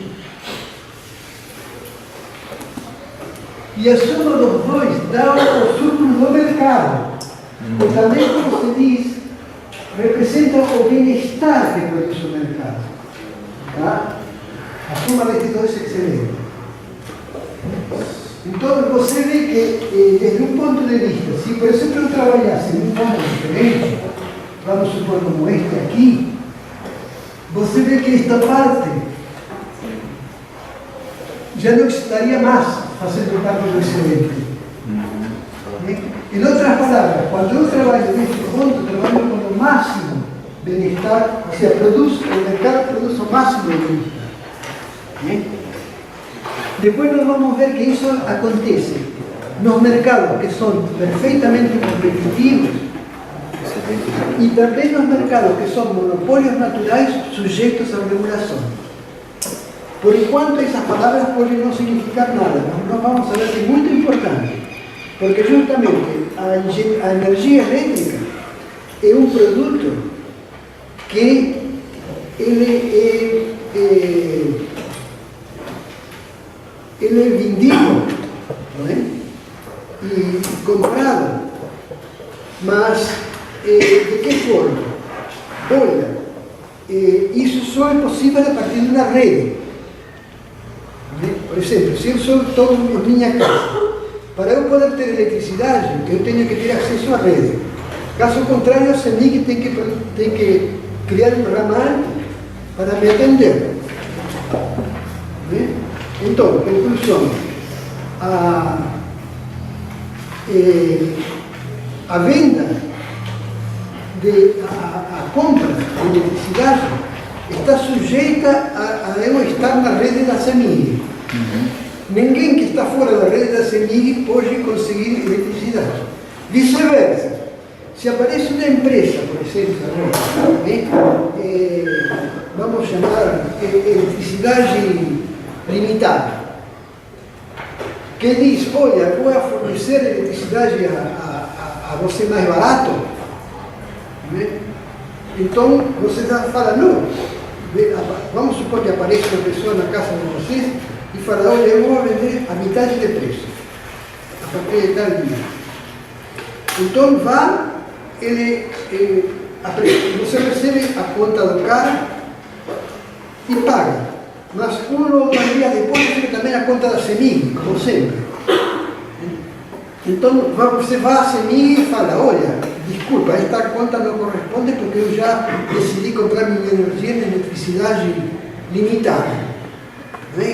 Speaker 1: E a soma dos dois dá o surplus do mercado. E também, como se diz, representa o bem-estar que produz o mercado. Tá? A soma destes dois é excelente. Então, você vê que, desde um ponto de vista, se, por exemplo, eu trabalhasse em um campo diferente, vamos supor como este aqui, você vê que esta parte já não estaria mais fazendo parte do excedente. Em outras palavras, quando eu trabalho neste ponto, trabalho com o máximo bem-estar, ou seja, o mercado produz o máximo de bem-estar. Depois nós vamos ver que isso acontece nos mercados que são perfeitamente competitivos e também nos mercados que são monopólios naturais sujeitos à regulação. Por enquanto, essas palavras podem não significar nada, mas nós vamos ver que é muito importante, porque justamente a energia elétrica é um produto que ele é vendido, não é? E comprado, mas de que forma? Olha, isso só é possível a partir de uma rede. Por exemplo, se eu estou em minha casa, para eu poder ter eletricidade, eu tenho que ter acesso à rede. Caso contrário, a CEMIG tem que criar um ramal para me atender. Então, conclusão, a venda, a compra de eletricidade está sujeita a eu estar na rede da CEMIG. Ninguém que está fora da rede da CEMIG pode conseguir eletricidade. Vice-versa, se aparece uma empresa, por exemplo, vamos chamar eletricidade limitada, que diz, olha, vou fornecer eletricidade a você mais barato, então você fala, não, vamos supor que apareça uma pessoa na casa de vocês e fala, olha, eu vou vender a metade de preço, a partir de tal dia. Então vá, você recebe a conta do cara e paga. Mas um ou dois dias depois recebe também a conta da CEMIG, como sempre. Então você vai à CEMIG e fala, olha, desculpa, esta conta não corresponde porque eu já decidi comprar minha energia de eletricidade limitada.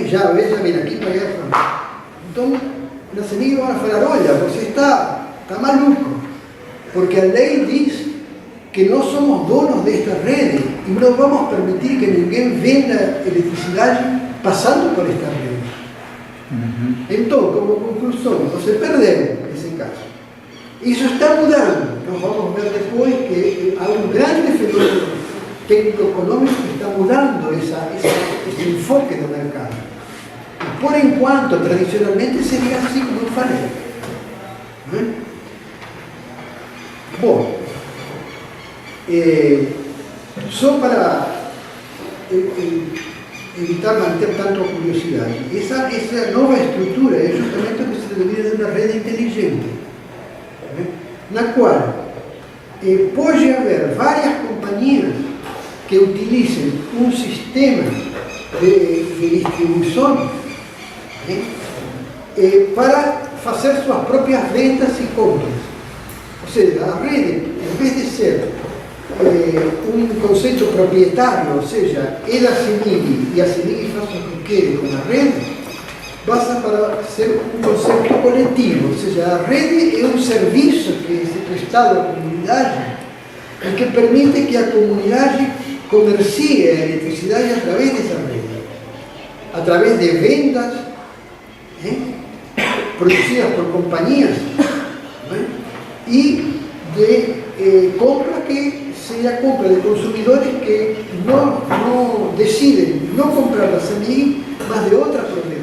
Speaker 1: Já veja, vem aqui para pagar. Então, na CEMIG vão falar, olha, você está maluco, porque a lei diz que nós somos donos desta rede e não vamos permitir que ninguém venda eletricidade passando por esta rede. Então, como conclusão, você perdeu esse caso. Isso está mudando. Nós vamos ver depois que há um grande fenômeno técnico-econômico que está mudando esse enfoque do mercado. Por enquanto, tradicionalmente, seria assim como eu falei. Bom, só para evitar manter tanto a curiosidade, essa nova estrutura é justamente o que se denomina de uma rede inteligente, na qual pode haver várias companhias que utilizem um sistema de distribuição para fazer suas próprias vendas e compras. Ou seja, a rede, em vez de ser um conceito proprietário, ou seja, é da CEMIG e a CEMIG faz o que quer com a rede, passa para ser um conceito coletivo, ou seja, a rede é um serviço que é prestado à comunidade e que permite que a comunidade comercie a eletricidade através dessa rede, através de vendas produzidas por companhias e de compra que seja compra de consumidores que não decidem não comprar da CEMIG, mas de outra provedora.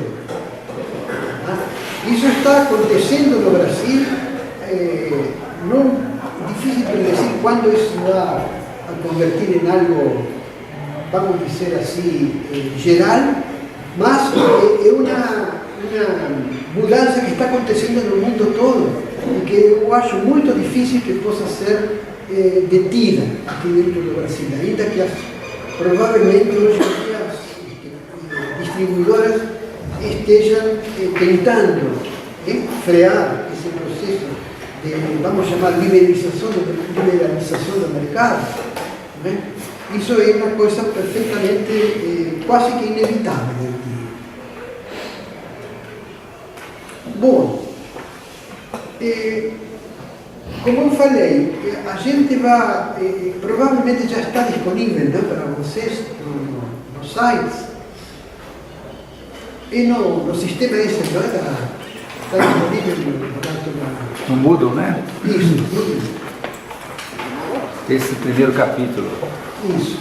Speaker 1: Isso está acontecendo no Brasil, não difícil predecir quando isso vai a convertir em algo, vamos dizer assim, geral, mas é uma mudança que está acontecendo no mundo todo e que eu acho muito difícil que possa ser detida aqui dentro do Brasil, ainda que provavelmente hoje as distribuidoras estejam tentando frear esse processo de, vamos chamar, liberalização do mercado. Isso é uma coisa perfeitamente, quase que inevitável. Bom, como eu falei, a gente vai, provavelmente já está disponível, né, para vocês nos sites e no sistema esse, não está disponível
Speaker 2: no Moodle, né?
Speaker 1: Isso, Moodle.
Speaker 2: Esse primeiro capítulo.
Speaker 1: Isso.